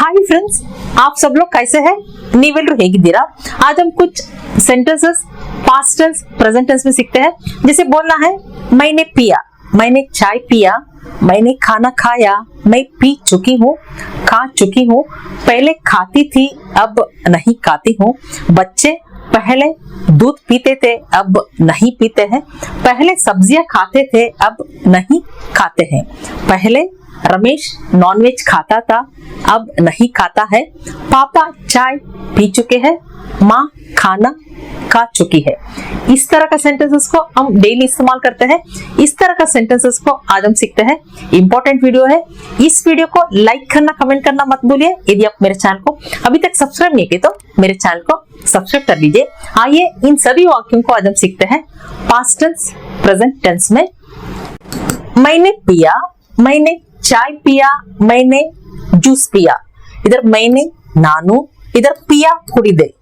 Hi friends, आप सब लोग कैसे हैं? ನೀವೆಲ್ಲರೂ ಹೇಗಿದ್ದೀರಾ? आज हम कुछ sentences past tense present tense में सीखते हैं। जैसे बोलना है मैंने पिया, मैंने चाय पिया, मैंने खाना खाया, मैं पी चुकी हूँ, खा चुकी हूँ, पहले खाती थी अब नहीं खाती हूँ, बच्चे पहले दूध पीते थे अब नहीं पीते हैं, पहले सब्जियां खाते थे अब नहीं खाते हैं, पहले रमेश नॉनवेज खाता था अब नहीं खाता है, पापा चाय पी चुके हैं, माँ खाना खा चुकी है। इस तरह का सेंटेंसेस को हम डेली इस्तेमाल करते हैं। इस तरह का सेंटेंसेस को आज हम सीखते हैं। इंपॉर्टेंट वीडियो है। इस वीडियो को लाइक करना, कमेंट करना मत भूलिए। यदि आप मेरे चैनल को अभी तक सब्सक्राइब नहीं किए तो मेरे चैनल को सब्सक्राइब कर लीजिए। आइए इन सभी वाक्यों को आज हम सीखते हैं पास्ट टेंस प्रेजेंट टेंस में। मैंने पिया, मैंने चाय पिया, मैंने जूस पिया। इधर मैंने नानु, इधर पिया कुड़िदे।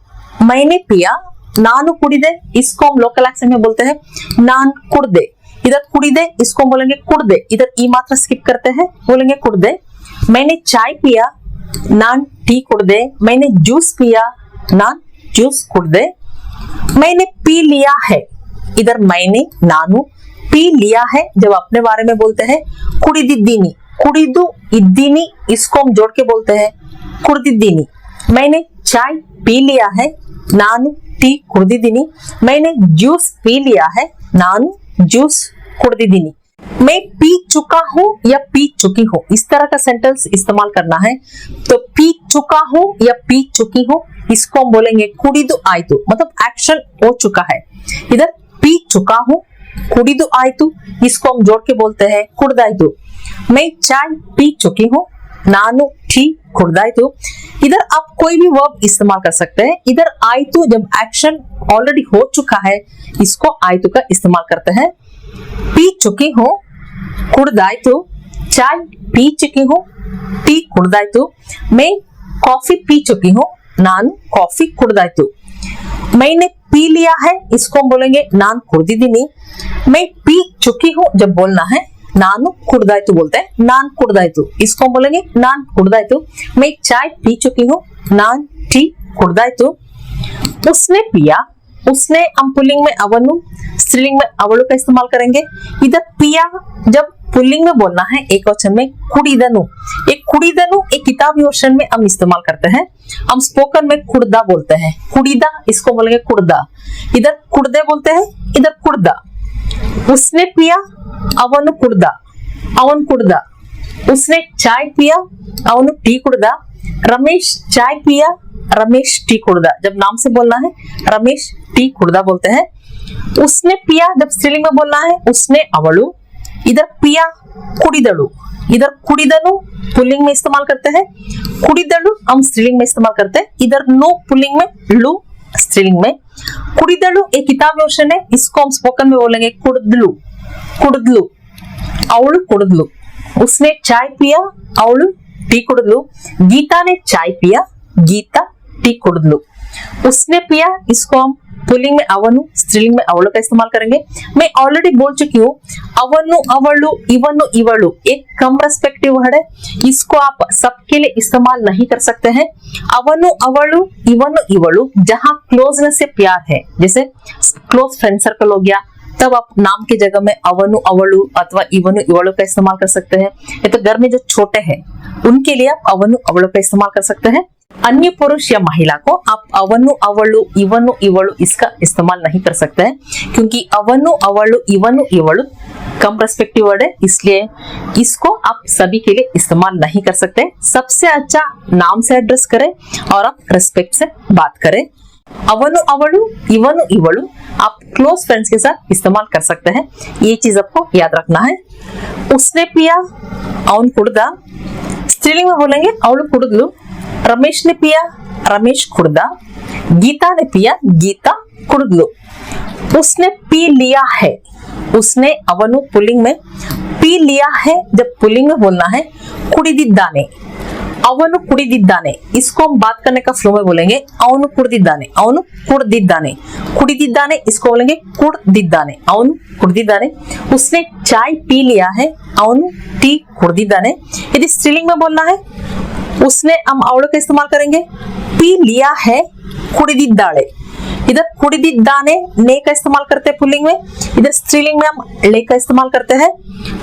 मैंने पिया नानु कुड़िदे, इसको हम लोकल एक्सेंट में बोलते हैं नान कुड़दे। इधर कुड़िदे इसको बोलेंगे कुड़दे, इधर ई मात्रा स्किप करते हैं, बोलेंगे कुड़दे। मैंने चाय पिया, नान टी कुड़दे। मैंने जूस पिया, नान जूस कुड़दे। मैंने पी लिया है, इधर मैंने नानु, पी लिया है जब अपने बारे में बोलते हैं कुड़िदिद्दीनी, कुड़िदु इद्दीनी, इसको हम जोड़ के बोलते हैं कुड़दिद्दीनी। मैंने चाय पी लिया है, नानु टी कुड़दिद्दीनी। मैंने जूस पी लिया है, नानु जूस कुड़दिद्दीनी। मैं पी चुका हूँ या पी चुकी हूँ, इस तरह का सेंटेंस इस्तेमाल करना है। तो पी चुका हूँ या पी चुकी हूँ, इसको हम बोलेंगे कुड़िदु आयतु, मतलब एक्शन हो चुका है। इधर पी चुका हूँ कुड़िदु आयतु, इसको हम जोड़ के बोलते हैं कुड़दायतु। मैं चाय पी चुकी हूँ, नानु टी कुड़दायतु। इधर आप कोई भी वर्ब इस्तेमाल कर सकते हैं। इधर आयतु जब एक्शन ऑलरेडी हो चुका है, इसको आयतु का इस्तेमाल करते हैं। पी चुकी हूँ कुड़दायतु, चाय पी चुकी हूँ टी कुड़दायतु। मैं कॉफी पी चुकी हूँ, नानु कॉफी कुड़दायतु। मैंने पी लिया है, इसको हम बोलेंगे नान कुड़दिद्दीनी। मैं पी चुकी हूँ जब बोलना है नानु कुड़दायतु बोलते हैं, नान कुड़दायतु, इसको हम बोलेंगे नान कुड़दायतु। मैं चाय पी चुकी हूँ, नान टी कुड़दायतु। उसने पिया, उसने हम पुल्लिंग में अवनु, स्त्रीलिंग में अवळु का इस्तेमाल करेंगे। इधर पिया जब पुल्लिंग में बोलना है एक वचन में कुड़िदनु, एक कुड़िदनु एक किताबी वचन में हम इस्तेमाल करते हैं। हम स्पोकन में कुड़दा बोलते हैं, कुड़िदा इसको बोलेंगे कुड़दा। इधर कुड़दे बोलते हैं, इधर कुड़दा। उसने पिया अवनु कुड़दा, अवन कुड़दा। उसने चाय पिया, अवनु टी कुड़दा। रमेश चाय पिया, रमेश टी कुड़दा। जब नाम से बोलना है रमेश टी कुड़दा बोलते हैं। उसने पिया जब स्त्रीलिंग में बोलना है उसने अवळु। इधर पिया कुड़िदळु, इधर कुड़िदनु पुल्लिंग में इस्तेमाल करते हैं, कुड़िदळु हम स्त्रीलिंग में इस्तेमाल करते हैं। इधर नु पुल्लिंग में, लु स्त्रीलिंग में। कुड़िदळु एक किताब वचन है, इसको हम स्पोकन में बोलेंगे कुड़दलु, कुड़दलु। अवळु कुड़दलु। उसने चाय पिया, अवळु टी कुड़दलु। गीता ने चाय पिया, गीता टी कुड़दलु। उसने पिया, इसको हम पुल्लिंग में अवनु, स्त्रीलिंग में अवळु का इस्तेमाल करेंगे। मैं ऑलरेडी बोल चुकी हूँ अवनु अवळु इवनु इवळु एक कम रेस्पेक्टिव वर्ड है, इसको आप सबके लिए इस्तेमाल नहीं कर सकते हैं। अवनु अवळु इवनु इवळु जहाँ क्लोजनेस से प्यार है, जैसे क्लोज फ्रेंड सर्कल हो गया, तब आप नाम की जगह में अवनु अवळु अथवा इवनु इवळु का इस्तेमाल कर सकते हैं। ये तो घर में जो छोटे हैं उनके लिए आप अवनु अवळु का इस्तेमाल कर सकते हैं। अन्य पुरुष या महिला को आप अवनु अवळु इवनु इवळु इसका इस्तेमाल नहीं कर सकते हैं, क्योंकि अवनु अवळु इवनु इवळु कम रेस्पेक्टिव वर्ड है, इसलिए इसको आप सभी के लिए इस्तेमाल नहीं कर सकते। सबसे अच्छा नाम से एड्रेस करें और आप रेस्पेक्ट से बात करें। अवनु अवळु इवनु इवळु आप क्लोज फ्रेंड्स के साथ इस्तेमाल कर सकते हैं, ये चीज आपको याद रखना है। उसने पिया अवन कुड़दा, स्त्रीलिंग में बोलेंगे अवळु कुड़दलु। रमेश ने पिया, रमेश कुड़दा। गीता ने पिया, गीता कुड़दलु। उसने पी लिया है, उसने अवनु पुल्लिंग में, पी लिया है जब पुल्लिंग में बोलना है कुड़िदिद्दाने, अवनु कुड़िदिद्दाने, इसको हम बात करने का फ्लो में बोलेंगे अवनु कुड़दिद्दाने, अवनु कुड़दिद्दाने, कुड़िदिद्दाने इसको बोलेंगे कुड़दिद्दाने, अवनु कुड़दिद्दाने। उसने चाय पी लिया है, अवनु टी कुड़दिद्दाने। यदि स्त्रीलिंग में बोलना है उसने हम ಅವಳು का इस्तेमाल करेंगे। पी लिया है कुडिदिದ್ದಾಳೆ, इधर कुडिदिದ್ದಾನೆ ने का इस्तेमाल करते हैं पुल्लिंग में, इधर स्त्रीलिंग में हम ले का इस्तेमाल करते हैं।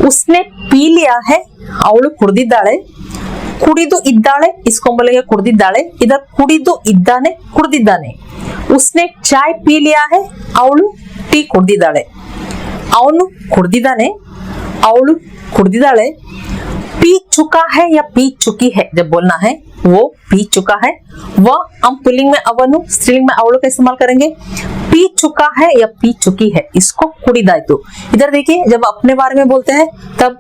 उसने पी लिया है, ಅವಳು ಕುಡಿದಿದ್ದಾಳೆ, ಕುಡಿದು ಇದ್ದಾಳೆ इसको बोलेंगे ಕುಡಿದಿದ್ದಾಳೆ, इधर ಕುಡಿದು ಇದ್ದಾನೆ ಕುಡಿದಿದ್ದಾನೆ। उसने चाय पी लिया है, ಅವಳು ಟೀ ಕುಡಿದಿದ್ದಾಳೆ, ಅವನು ಕುಡಿದಿದ್ದಾನೆ, ಅವಳು ಕುಡಿದಿದ್ದಾಳೆ। पी चुका है या पी चुकी है जब बोलना है वो पी चुका है, वह हम पुल्लिंग में ಅವನು, स्त्रीलिंग में ಅವಳು का इस्तेमाल करेंगे। पी चुका है या पी चुकी है इसको कुडिದಾಯ್ತು। इधर देखिए जब अपने बारे में बोलते हैं तब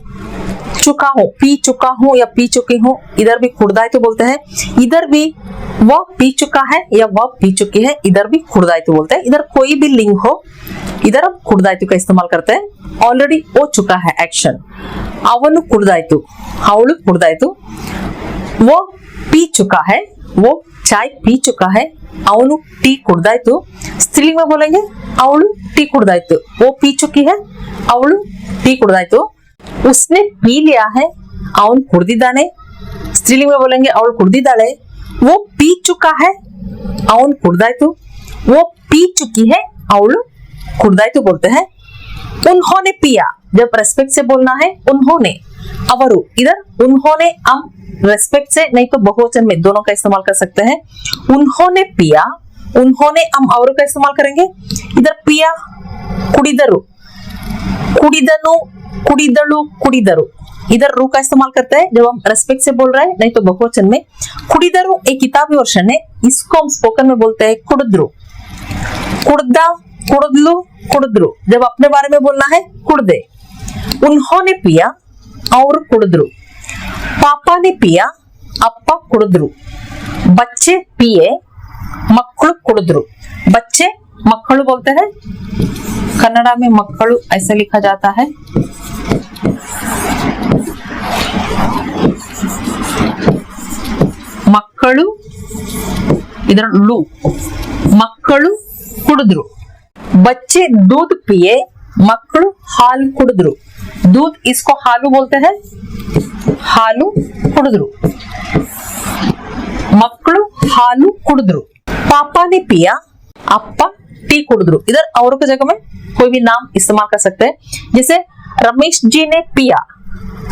चुका हूँ, पी चुका हूँ या पी चुकी हूँ, इधर भी कुडिದಾಯ್ತು बोलते हैं। इधर भी वह पी चुका है या वह पी चुकी है, इधर भी कुडिದಾಯ್ತು बोलते हैं। इधर कोई भी लिंग हो इधर हम कुडिದಾಯ್ತು का इस्तेमाल करते हैं। ऑलरेडी हो चुका है एक्शन, ಅವನು ಕುಡಿದಾಯ್ತು, ಅವಳು ಕುಡಿದಾಯ್ತು, वो पी चुका है, वो चाय पी चुका है, ಅವನು ಟೀ ಕುಡಿದಾಯ್ತು। स्त्रीलिंग में बोलेंगे ಅವಳು ಟೀ ಕುಡಿದಾಯ್ತು, वो पी चुकी है, ಅವಳು ಟೀ ಕುಡಿದಾಯ್ತು। उसने पी लिया है, ಅವನು ಕುಡಿದಿದ್ದಾನೆ। स्त्रीलिंग में बोलेंगे ಅವಳು ಕುಡಿದಿದ್ದಾಳೆ, वो पी चुका है, ಅವನು ಕುಡಿದಾಯ್ತು, वो पी चुकी है, ಅವಳು ಕುಡಿದಾಯ್ತು बोलते हैं। उन्होंने पिया जब रेस्पेक्ट से बोलना है उन्होंने, अवरु, इधर उन्होंने हम रेस्पेक्ट से नहीं तो बहुवचन में दोनों का इस्तेमाल कर सकते हैं। उन्होंने पिया, उन्होंने हम अवरु का इस्तेमाल करेंगे। इधर पिया कुडिदरु, कुडिदनु, कुडिदಳು, कुडिदरु, इधर रू का इस्तेमाल करते हैं जब हम रेस्पेक्ट से बोल रहे हैं नहीं तो बहुवचन में। कुडिदरु एक किताबी वर्षन है, इसको हम स्पोकन में बोलते हैं कुडिದ್ರು, कुड्दा, कुडिದ್ಲು, कुडिದ್ರು, जब अपने बारे में बोलना है कुड्ದೆ। उन्होंने पिया, ಅವರು ಕುಡಿದ್ರು। पापा ने पिया, ಅಪ್ಪ ಕುಡಿದ್ರು। बच्चे पिए, मಕ್ಕಳು ಕುಡಿದ್ರು। बच्चे मಕ್ಕಳು बोलते हैं, कन्नड़ा में मಕ್ಕಳು ऐसे लिखा जाता है। मಕ್ಕಳು, इधर लू, मಕ್ಕಳು ಕುಡಿದ್ರು। बच्चे दूध पिए, मಕ್ಕಳು हाल कुडिದ್ರು। दूध इसको हालू बोलते हैं, हालू कुडिದ್ರು। मಕ್ಕಳು हालू कुडिದ್ರು। पापा ने पिया, अप्पा टी कुडिದ್ರು। इधर और की जगह में कोई भी नाम इस्तेमाल कर सकते हैं, जैसे रमेश जी ने पिया,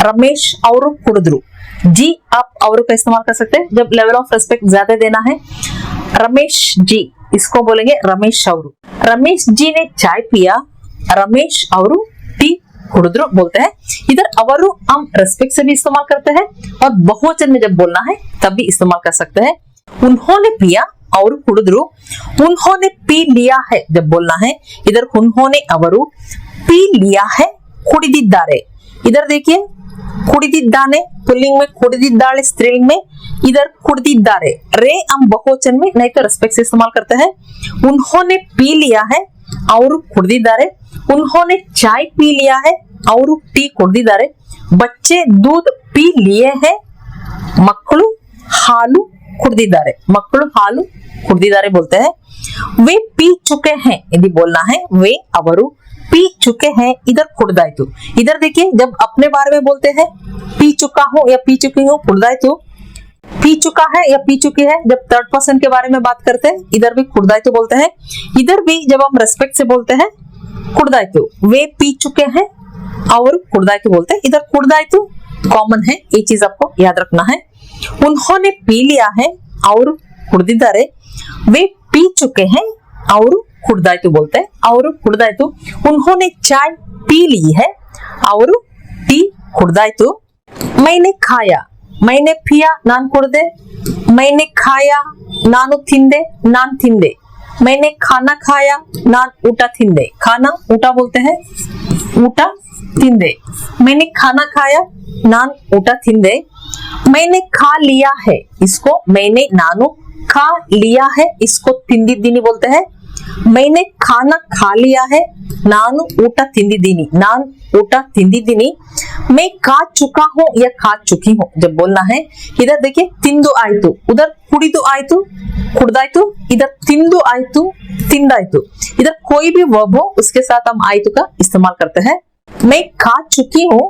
रमेश और कुडिದ್ರು। जी आप और का इस्तेमाल कर सकते हैं जब लेवल ऑफ रेस्पेक्ट ज्यादा देना है। रमेश जी इसको बोलेंगे रमेश ಅವರು। रमेश जी ने चाय पिया, रमेश और टी कुडिದ್ರು बोलते हैं। इधर अवरु हम रेस्पेक्ट से भी इस्तेमाल करते हैं और बहुवचन में जब बोलना है तब भी इस्तेमाल कर सकते हैं। उन्होंने पिया और कुडिದ್ರು, उन्होंने पी लिया है जब बोलना है, इधर उन्होंने अवरु, पी लिया है कुडिದಿದ್ದಾರೆ। इधर देखिए कुडिದಿದ್ದಾನೆ पुल्लिंग में, कुडिದಿದ್ದಾಳೆ स्त्रीलिंग में, इधर कुडिದಿದ್ದಾರೆ रे हम बहुवचन में नहीं तो रेस्पेक्ट से इस्तेमाल करते हैं। उन्होंने पी लिया है, ಅವರು ಕುಡಿದಿದ್ದಾರೆ। उन्होंने चाय पी लिया है, ಅವರು ಟೀ ಕುಡಿದಿದ್ದಾರೆ। बच्चे दूध पी लिए हैं, ಮಕ್ಕಳು ಹಾಲು ಕುಡಿದಿದ್ದಾರೆ, ಮಕ್ಕಳು ಹಾಲು ಕುಡಿದಿದ್ದಾರೆ बोलते हैं। वे पी चुके हैं यदि बोलना है, वे ಅವರು पी चुके हैं, इधर कुडिದಾಯ್ತು। इधर देखिए जब अपने बारे में बोलते हैं पी चुका हूँ या पी चुकी हूँ, कुडिದಾಯ್ತು। पी चुका है या पी चुकी है जब थर्ड पर्सन के बारे में बात करते हैं, इधर भी कुडिದಾಯ್ತು बोलते हैं। इधर भी जब हम रेस्पेक्ट से बोलते हैं कुडिದಾಯ್ತು, वे पी चुके हैं और कुडिದಾಯ್ತು बोलते हैं। इधर कुडिದಾಯ್ತು कॉमन है, ये चीज आपको याद रखना है। उन्होंने पी लिया है और कुडिದಿದ್ದಾರೆ, वे पी चुके हैं और कुडिದಾಯ್ತು बोलते हैं, और कुडिದಾಯ್ತು। उन्होंने चाय पी ली है और टी कुडिದಾಯ್ತು। मैंने खाया, मैंने पिया नान कुड्ದೆ, मैंने खाया नानु ತಿಂದೆ, नान ತಿಂದೆ। मैंने खाना खाया, नान ಊಟ ತಿಂದೆ। खाना ಊಟ बोलते हैं, ಊಟ ತಿಂದೆ। मैंने खाना खाया, नान ಊಟ ತಿಂದೆ। मैंने खा लिया है, इसको मैंने नानु खा लिया है, इसको ತಿಂದಿದ್ದೀನಿ बोलते हैं। मैंने खाना खा लिया है, नानु ಊಟ ತಿಂದಿದ್ದೀನಿ, नान ಊಟ ತಿಂದಿದ್ದೀನಿ। मैं खा चुका हूँ या खा चुकी हूँ जब बोलना है, इधर देखिए ತಿಂದು ಆಯ್ತು, उधर ಕುಡಿದು ಆಯ್ತು, ಕುಡ್ದಾಯ್ತು, इधर ತಿಂದು ಆಯ್ತು, ತಿಂದಾಯ್ತು। इधर कोई भी वर्ब हो उसके साथ हम आयतु का इस्तेमाल करते हैं। मैं खा चुकी हूँ,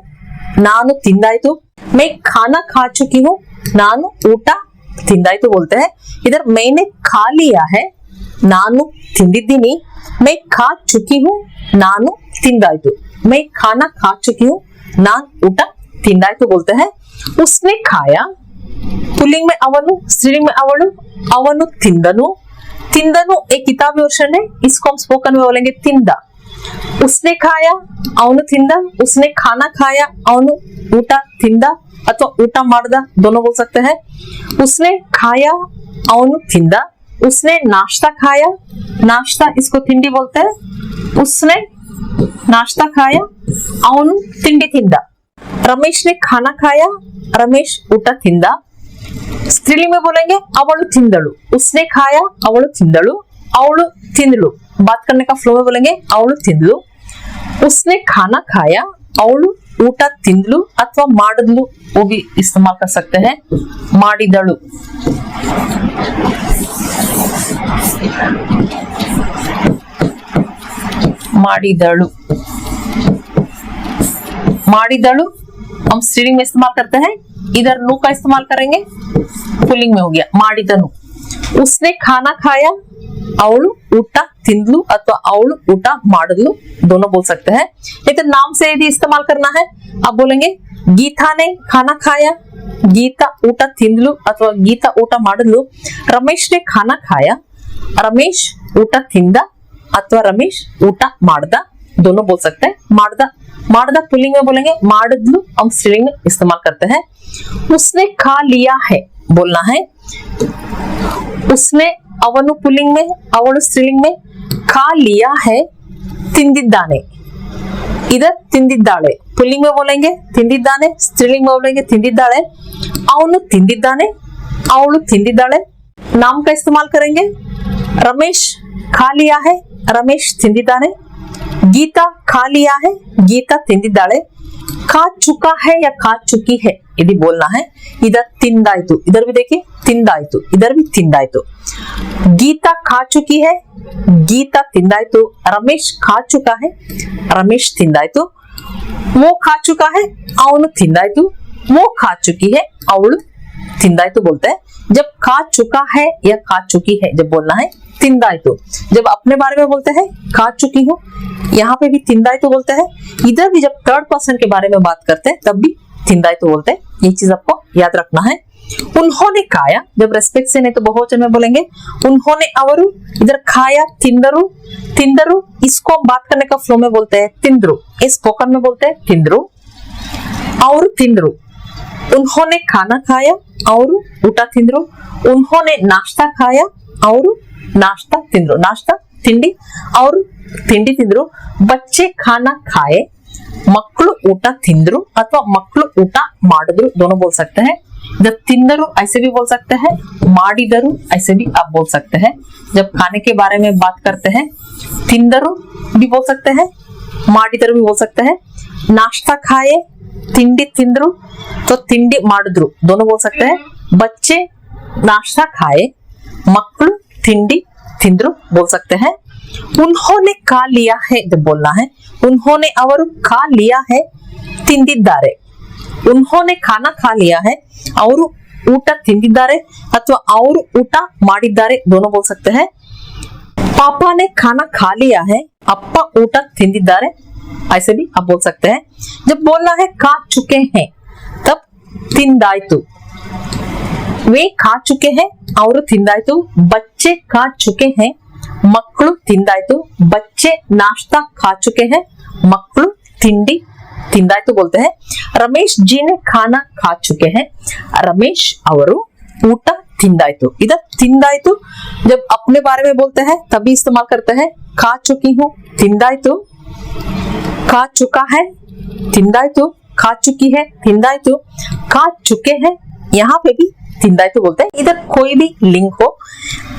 ನಾನು ತಿಂದಾಯ್ತು। मैं खाना खा चुकी हूँ, नानु ऊटा तिंदाइतु बोलते हैं। इधर मैंने खा लिया है, नानु तिंदिद्दीनी, मैं खा चुकी हूँ, नानु तिंदाइतु, मैं खाना खा चुकी हूँ, नान ऊटा तिंदाइतु बोलते हैं। उसने खाया, पुल्लिंग में अवनु, स्त्रीलिंग में अवಳು, अवनु तिंदनु, तिंदनु एक किताबी वर्षन है, इसको हम स्पोकन में बोलेंगे तिंदा। उसने खाया, अवनु तिंदा, उसने खाना खाया, अवनु ऊटा तिंदा अथवा ऊटा मारदा दोनों बोल सकते हैं। उसने खाया, अवनु तिंदा, उसने नाश्ता खाया, नाश्ता इसको तिंडी बोलते हैं। उसने नाश्ता खाया, अवनु तिंडी तिंदा। रमेश ने खाना खाया, रमेश ऊटा तिंदा। स्त्रीलिंग में बोलेंगे अवಳು ತಿಂದಳು, उसने खाया, अवಳು ತಿಂದಳು, अवಳು ತಿಂದಳು। बात करने का फ्लो में बोलेंगे अवಳು ತಿಂದಳು। उसने खाना खाया, अवಳು ऊಟ ತಿಂದಳು अथवा ಮಾಡಿದ್ಲು वो भी इस्तेमाल कर सकते हैं, ಮಾಡಿದಳು। ಮಾಡಿದಳು, ಮಾಡಿದಳು हम स्त्रीलिंग में इस्तेमाल करते हैं। इधर नु का इस्तेमाल करेंगे, पुल्लिंग में हो गया ಮಾಡಿದನು। उसने खाना खाया, अवಳು ऊಟ ತಿಂದ್ಲು अथवा अवಳು ऊಟ ಮಾಡಿದ್ಲು दोनों बोल सकते हैं। इधर नाम से यदि इस्तेमाल करना है, आप बोलेंगे गीता ने खाना खाया, गीता ऊಟ ತಿಂದ್ಲು अथवा गीता ऊಟ ಮಾಡಿದ್ಲು। रमेश ने खाना खाया, रमेश ऊಟ ತಿಂದ अथवा रमेश ऊಟ ಮಾಡ್ದ दोनों बोल सकते हैं। ಮಾಡ್ದ, ಮಾಡ್ದ पुल्लिंग में बोलेंगे, ಮಾಡಿದ್ಲು हम स्त्रीलिंग में इस्तेमाल करते हैं। उसने खा लिया है बोलना है, उसने अवनु पुल्लिंग में, अवಳು स्त्रीलिंग में, खा लिया है ತಿಂದಿದ್ದಾನೆ। इधर ತಿಂದಿದ್ದಾಳೆ पुल्लिंग में बोलेंगे ತಿಂದಿದ್ದಾನೆ, स्त्रीलिंग में बोलेंगे ತಿಂದಿದ್ದಾಳೆ। ಅವನು ತಿಂದಿದ್ದಾನೆ, ಅವಳು ತಿಂದಿದ್ದಾಳೆ। नाम का इस्तेमाल करेंगे, रमेश खा लिया है, रमेश ತಿಂದಿದ್ದಾನೆ। गीता खा लिया है, गीता ತಿಂದಿದ್ದಾಳೆ। खा चुका है या खा चुकी है यदि बोलना है, इधर ತಿಂದಾಯ್ತು, इधर भी देखिए ತಿಂದಾಯ್ತು, इधर भी ತಿಂದಾಯ್ತು। गीता खा चुकी है, गीता ತಿಂದಾಯ್ತು। रमेश खा चुका है, रमेश ತಿಂದಾಯ್ತು। वो खा चुका है, ಅವನು ತಿಂದಾಯ್ತು। वो खा चुकी है, ಅವಳು ತಿಂದಾಯ್ತು बोलते हैं। जब खा चुका है या खा चुकी है जब बोलना है ತಿಂದಾಯ್ತು। जब अपने बारे में बोलते हैं खा चुकी हूँ, यहाँ पे भी ತಿಂದಾಯ್ತು बोलते हैं। इधर भी जब थर्ड पर्सन के बारे में बात करते हैं तब भी ತಿಂದಾಯ್ತು बोलते हैं। ये चीज आपको याद रखना है। उन्होंने खाया, जब रेस्पेक्ट से नहीं तो बहुवचन में बोलेंगे उन्होंने ಅವರು। इधर खाया ತಿಂದರು, ತಿಂದರು इसको बात करने का फ्लो में बोलते हैं ತಿಂದ್ರು, ये स्पोकन में बोलते हैं ತಿಂದ್ರು। ಅವರು ತಿಂದ್ರು, उन्होंने खाना खाया, ಅವರು ಊಟ ತಿಂದ್ರು। उन्होंने नाश्ता खाया, ಅವರು नाश्ता ತಿಂದ್ರು, नाश्ता ತಿಂಡಿ, ಅವರು ತಿಂಡಿ ತಿಂದ್ರು। बच्चे खाना खाए, मಕ್ಕಳು ಊಟ ತಿಂದ್ರು अथवा मಕ್ಕಳು ಊಟ ಮಾಡಿದ್ರು दोनों बोल सकते हैं। जब ತಿಂದರು ऐसे भी बोल सकते हैं, ಮಾಡಿದರು ऐसे भी आप बोल सकते हैं। जब खाने के बारे में बात करते हैं ತಿಂದರು भी बोल सकते हैं, ಮಾಡಿದರು भी बोल सकते हैं। नाश्ता खाए, ತಿಂಡಿ ತಿಂದ್ರು तो ತಿಂಡಿ ಮಾಡಿದ್ರು दोनों बोल सकते हैं। बच्चे नाश्ता खाए, मಕ್ಕಳು ತಿಂಡಿ ತಿಂದ್ರು बोल सकते हैं। उन्होंने खा लिया है जब बोलना है, उन्होंने ಅವರು खा लिया है ತಿಂದಿದ್ದಾರೆ। उन्होंने खाना खा लिया है, ಅವರು ಊಟ ತಿಂದಿದ್ದಾರೆ अथवा ಅವರು ಊಟ ಮಾಡಿದ್ದಾರೆ दोनों बोल सकते हैं। पापा ने खाना खा लिया है, अप्पा ಊಟ ತಿಂದಿದ್ದಾರೆ ऐसे भी आप बोल सकते हैं। जब बोलना है खा चुके हैं तब ತಿಂದಾಯ್ತು, वे खा चुके हैं, ಅವರು ತಿಂದಾಯ್ತು। बच्चे खा चुके हैं, मಕ್ಕಳು ತಿಂದಾಯ್ತು। बच्चे नाश्ता खा चुके हैं, मಕ್ಕಳು ತಿಂಡಿ ತಿಂದಾಯ್ತು बोलते हैं। रमेश जी ने खाना खा चुके हैं, रमेश ಅವರು ಊಟ ತಿಂದಾಯ್ತು। इधर ತಿಂದಾಯ್ತು जब अपने बारे में बोलते हैं तभी इस्तेमाल करते हैं। खा चुकी हूँ ತಿಂದಾಯ್ತು, खा चुका है ತಿಂದಾಯ್ತು, खा चुकी है ತಿಂದಾಯ್ತು, खा चुके हैं यहाँ पे भी ತಿಂದಾಯ್ತು बोलते हैं। इधर कोई भी लिंक हो,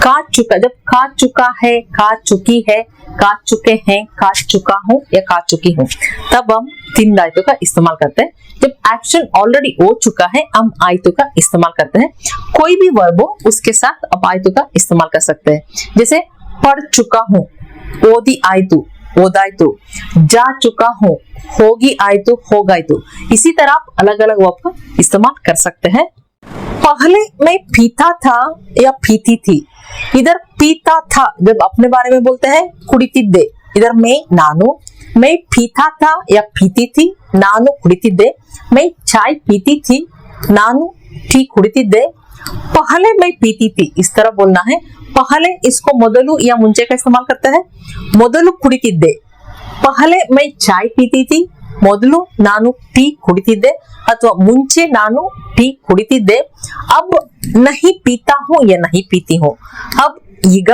खा चुका, जब खा चुका है, खा चुकी है, खा चुके हैं, खा चुका हूँ या खा चुकी हूँ तब हम ತಿಂದಾಯ್ತು का इस्तेमाल करते हैं। जब एक्शन ऑलरेडी हो चुका है हम आयतु का इस्तेमाल करते हैं। कोई भी वर्ब हो उसके साथ आप आयतु का इस्तेमाल कर सकते हैं। जैसे पढ़ चुका हूँ, ಓದಿ ಆಯ್ತು, ಓದಾಯ್ತು। जा चुका हूँ, होगी आयतु, होगाಯ್ತು। इसी तरह आप अलग अलग वर्ब का इस्तेमाल कर सकते हैं। पहले मैं पीता था या पीती थी। इधर पीता था जब अपने बारे में बोलते हैं कुड़ीतिद्दे, इधर मैं पीता था या पीती थी, नानु कुड़ीतिद्दे। मैं चाय पीती थी, नानु टी कुड़ीतिद्दे। पहले मैं पीती थी, इस तरह बोलना है। पहले इसको मोदलु या मुंचे का इस्तेमाल करता है। मोदलु कुड़ीतिद्दे, पहले मैं चाय पीती थी, ಮೊದಲು ನಾನು ಟೀ ಕುಡಿತಿದ್ದೆ ಅಥವಾ ಮುಂಚೆ ನಾನು ಟೀ ಕುಡಿತಿದ್ದೆ। अब नहीं पीता हूँ या नहीं पीती हूँ। अब ಈಗ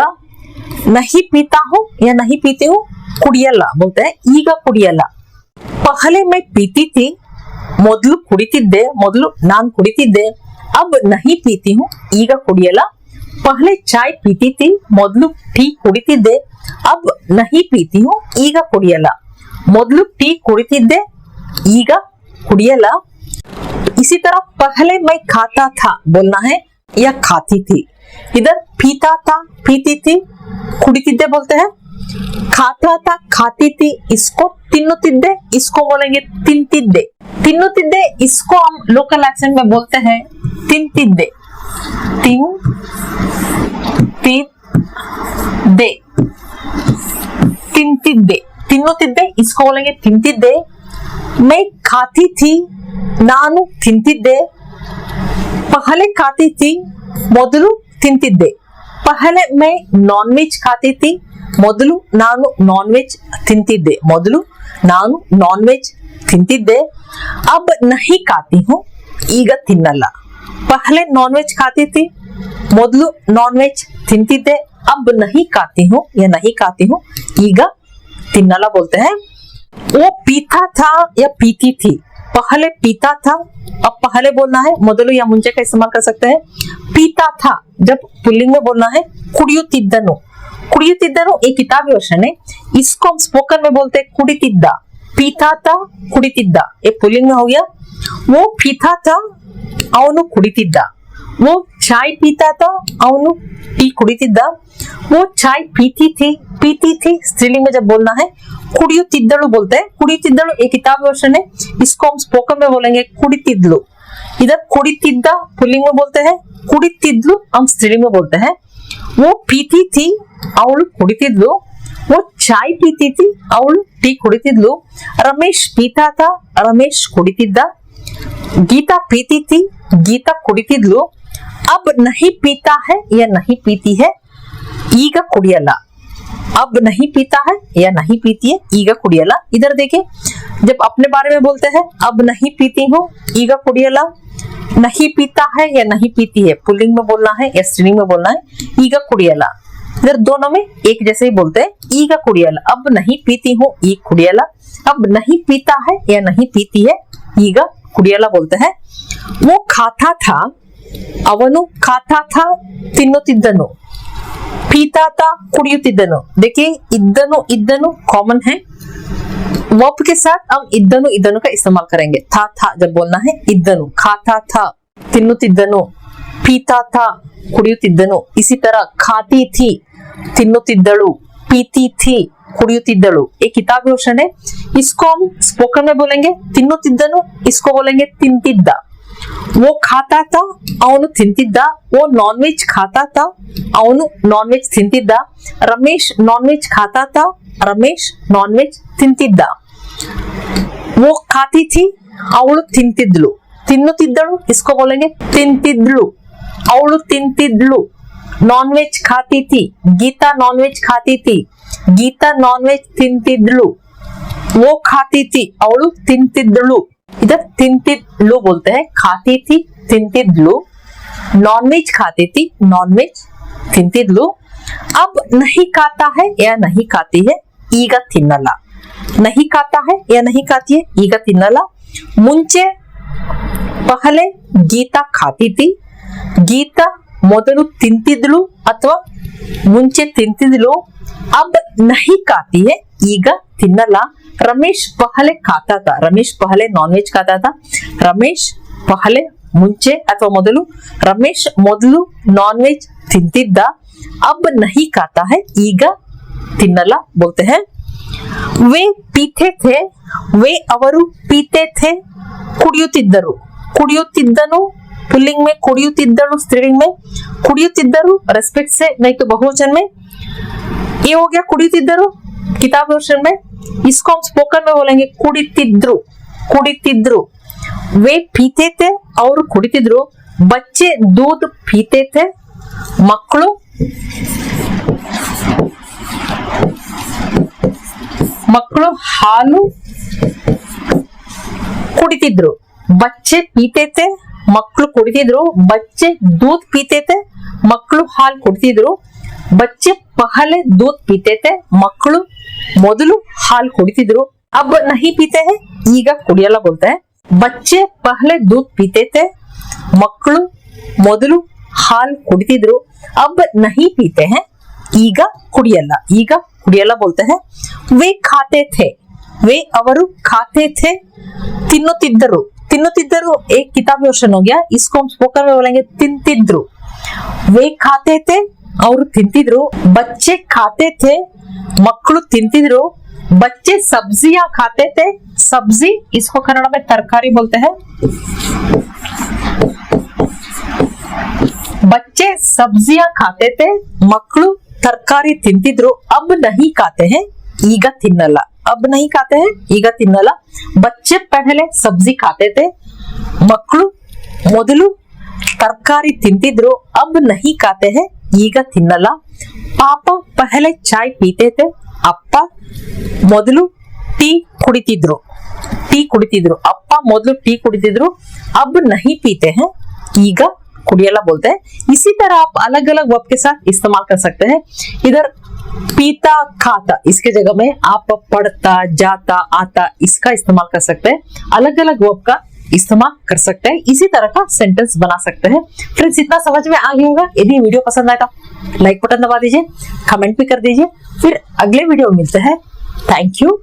नहीं पीता हूँ या नहीं पीती हूँ ಕುಡಿಯಲ್ಲ बोलते हैं, ಈಗ ಕುಡಿಯಲ್ಲ। पहले मैं पीती थी, ಮೊದಲು ಕುಡಿತಿದ್ದೆ, ಮೊದಲು ನಾನು ಕುಡಿತಿದ್ದೆ। अब नहीं पीती हूँ, ಈಗ ಕುಡಿಯಲ್ಲ। पहले चाय पीती थी, ಮೊದಲು ಟೀ ಕುಡಿತಿದ್ದೆ। अब नहीं पीती हूँ, ಈಗ ಕುಡಿಯಲ್ಲ। ಮೊದಲು ಟೀ ಕುಡಿತಿದ್ದೆ, ಈಗ ಕುಡಿಯಲ್ಲ। इसी तरह पहले मैं खाता था बोलना है या खाती थी। इधर पीता था, पीती थी, कुड़ीतिद्दे बोलते हैं। खाता था, खाती थी, इसको तिन्नुतिद्दे, इसको बोलेंगे तिन्तिद्दे। तिन्नुतिद्दे इसको हम लोकल एक्सेंट में बोलते हैं तिन्तिद्दे। तिन्तिद्दे, तिन्तिद्दे, तिन्नुतिद्दे इसको बोलेंगे तिन्तिद्दे। मैं खाती थी, नानु तिन्तिद्दे। पहले खाती थी, ಮೊದಲು ತಿಂತಿದ್ದೆ। पहले मैं नॉनवेज खाती थी, ಮೊದಲು ನಾನು नॉनवेज ತಿಂತಿದ್ದೆ। ಮೊದಲು ನಾನು नॉनवेज ತಿಂತಿದ್ದೆ। अब नहीं खाती हूँ, ಈಗ ತಿನ್ನಲ್ಲ। पहले नॉनवेज खाती थी, ಮೊದಲು नॉनवेज ತಿಂತಿದ್ದೆ। अब नहीं खाती हूँ या नहीं खाती हूँ, ಈಗ ತಿನ್ನಲ್ಲ बोलते हैं। वो पीता था या पीती थी। पहले पीता था, अब पहले बोलना है, ಮೊದಲು या ಮುಂಚೆ का इस्तेमाल कर सकते हैं। पीता था जब पुल्लिंग में बोलना है कुड़ियुತ್ತಿದ್ದನು। कुड़ियुತ್ತಿದ್ದನು एक किताबी वर्षन है, इसको हम स्पोकन में बोलते हैं कुड़ीतिद्ದ। पीता था, कुड़ीतिद्ದ, ये पुल्लिंग में हो गया। वो पीता था, ಅವನು ಕುಡಿತಿದ್ದ। वो चाय पीता था, ಅವನು टी ಕುಡಿತಿದ್ದ। वो चाय पीती थी स्त्रीलिंग में जब बोलना है कुड़ियुತ್ತಿದ್ದಳು बोलते हैं। कुड़ियुತ್ತಿದ್ದಳು एक किताब वर्षन है, इसको हम स्पोकन में बोलेंगे कुड़ीतिದ್ಲು। इधर कुड़ीतिद्ದ पुल्लिंग में बोलते हैं, कुड़ीतिದ್ಲು हम स्त्रीलिंग में बोलते हैं। वो पीती थी, ಅವಳು ಕುಡಿತಿದ್ಲು। वो चाय पीती थी, ಅವಳು टी ಕುಡಿತಿದ್ಲು। रमेश पीता था, रमेश ಕುಡಿತಿದ್ದ। गीता पीती थी, गीता ಕುಡಿತಿದ್ಲು। अब नहीं पीता है या नहीं पीती है, ಈಗ ಕುಡಿಯಲ್ಲ। अब नहीं पीता है या नहीं पीती है, ಈಗ ಕುಡಿಯಲ್ಲ। इधर देखिए, जब अपने बारे में बोलते हैं अब नहीं पीती हूँ, ಈಗ ಕುಡಿಯಲ್ಲ। नहीं पीता है या नहीं पीती है पुल्लिंग में बोलना है या स्त्रीलिंग में बोलना है, ಈಗ ಕುಡಿಯಲ್ಲ। इधर दोनों में एक जैसे ही बोलते हैं, ಈಗ ಕುಡಿಯಲ್ಲ। अब नहीं पीती हूँ, ಈಗ ಕುಡಿಯಲ್ಲ। अब नहीं पीता है या नहीं पीती है, ಈಗ ಕುಡಿಯಲ್ಲ बोलते हैं। वो खाता था, ಅವನು खाता था ತಿನ್ನುತ್ತಿದ್ದನು। पीता था, कुड़ियुತ್ತಿದ್ದನು। देखिए इद्दनु कॉमन है, वर्ब के साथ हम इद्दनु का इस्तेमाल करेंगे। था जब बोलना है इद्दनु। खाता था, ತಿನ್ನುತ್ತಿದ್ದನು। पीता था, कुड़ियुತ್ತಿದ್ದನು। इसी तरह खाती थी, ತಿನ್ನುತ್ತಿದ್ದಳು। पीती थी, कुड़ियुತ್ತಿದ್ದಳು। एक किताबी वर्षन है, इसको हम स्पोकन में बोलेंगे ತಿನ್ನುತ್ತಿದ್ದನು, इसको बोलेंगे ತಿಂತಿದ್ದ। वो खाता था, ಅವನು ತಿಂತಿದ್ದ। वो नॉनवेज खाता था, ಅವನು नॉनवेज ತಿಂತಿದ್ದ। रमेश नॉनवेज खाता था, रमेश नॉनवेज ತಿಂತಿದ್ದ। वो खाती थी, ಅವಳು ತಿಂತಿದ್ಲು। ತಿನ್ನುತ್ತಿದ್ದಳು, इसको बोलेंगे ತಿಂತಿದ್ಲು, ಅವಳು ತಿಂತಿದ್ಲು। नॉनवेज खाती थी, गीता नॉनवेज खाती थी, गीता नॉनवेज ತಿಂತಿದ್ಲು। वो खाती थी, ಅವಳು ತಿಂತಿದ್ಳು। इधर ತಿಂತಿದ್ಲು बोलते हैं, खाती थी, ತಿಂತಿದ್ಲು। नॉनवेज खाती थी, नॉनवेज ತಿಂತಿದ್ಲು। अब नहीं खाता है या नहीं खाती है, ಈಗ ತಿನ್ನಲ್ಲ। नहीं खाता है या नहीं खाती है, ಈಗ ತಿನ್ನಲ್ಲ। ಮುಂಚೆ पहले गीता खाती थी, गीता ಮೊದಲು ತಿಂತಿದ್ಲು ಅಥವಾ ಮುಂಚೆ ತಿಂತಿದ್ಲು। अब नहीं खाती है, ಈಗ ತಿನ್ನಲ್ಲ। रमेश पहले खाता था, रमेश पहले नॉनवेज खाता था। रमेश पहले ಮುಂಚೆ ಅಥವಾ ಮೊದಲು, रमेश ಮೊದಲು नॉनवेज ತಿಂತಿದ್ದ। अब नहीं खाता है, ಈಗ ತಿನ್ನಲ್ಲ बोलते हैं। वे पीते थे, वे ಅವರು ಪೀತೆ थे, ಕುಡಿಯುತ್ತಿದ್ದರು। ಕುಡಿಯುತ್ತಿದ್ದನು, पुल्लिंग में कुडियुत्तिद्दಳು, स्त्रीलिंग में कुडियुत्तिद्ದರು रेस्पेक्ट से, नहीं तो बहुवचन में। ये हो गया कुडियुत्तिद्ದರು किताब वर्षन में। इसको हम स्पोकन में बोलेंगे कुडितिद्रु, कुडितिद्रु। वे पीते थे और कुडितिद्रु। बच्चे दूध पीते थे, मಕ್ಕಳು ಹಾಲು ಕುಡಿತಿದ್ರು। बच्चे पीते थे, मಕ್ಕಳು ಕುಡಿತಿದ್ರು। बच्चे दूध पीते थे, मಕ್ಕಳು ಹಾಲು ಕುಡಿತಿದ್ರು। बच्चे पहले दूध पीते थे, मಕ್ಕಳು ಮೊದಲು ಹಾಲು ಕುಡಿತಿದ್ರು। अब नहीं पीते हैं, ಈಗ ಕುಡಿಯಲ್ಲ बोलते हैं। बच्चे पहले दूध पीते थे, मಕ್ಕಳು ಮೊದಲು ಹಾಲು ಕುಡಿತಿದ್ರು। अब नहीं पीते हैं, ಈಗ ಕುಡಿಯಲ್ಲ, ಈಗ ಕುಡಿಯಲ್ಲ बोलते हैं। वे खाते थे, वे ಅವರು खाते थे ತಿನ್ನುತ್ತಿದ್ದರು। ತಿನ್ನುತ್ತಿದ್ದರು एक किताब वर्षन हो गया, इसको हम स्पोकन में बोलेंगे ತಿಂತಿದ್ರು। वे खाते थे और ತಿಂತಿದ್ರು। बच्चे खाते थे, मಕ್ಕಳು ತಿಂತಿದ್ರು। बच्चे सब्जियां खाते थे, सब्जी इसको कन्नड़ में तरकारी बोलते हैं। बच्चे सब्जियां खाते थे, मಕ್ಕಳು तरकारी ತಿಂತಿದ್ರು। अब नहीं खाते हैं, ಈಗ ತಿನ್ನಲ್ಲ। अब नहीं खाते हैं, ಈಗ ತಿನ್ನಲ್ಲ। बच्चे पहले सब्जी खाते थे, मಕ್ಕಳು ಮೊದಲು तरकारी ತಿಂತಿದ್ರು। अब नहीं खाते हैं, ಈಗ ತಿನ್ನಲ್ಲ। पापा पहले चाय पीते थे, ಅಪ್ಪ ಮೊದಲು ಟೀ ಕುಡಿತಿದ್ರು। ಟೀ ಕುಡಿತಿದ್ರು, ಅಪ್ಪ ಮೊದಲು ಟೀ ಕುಡಿತಿದ್ರು। अब नहीं पीते हैं, ಈಗ कुडियला बोलते हैं। इसी तरह आप अलग अलग वर्ब के साथ इस्तेमाल कर सकते हैं। इधर पीता खाता, इसके जगह में आप पढ़ता जाता आता इसका इस्तेमाल कर सकते हैं। अलग अलग वर्ब का इस्तेमाल कर सकते हैं, इसी तरह का सेंटेंस बना सकते हैं। फ्रेंड्स, इतना समझ में आ गया होगा। यदि वीडियो पसंद आया तो लाइक बटन दबा दीजिए, कमेंट भी कर दीजिए। फिर अगले वीडियो में मिलते हैं। Thank you.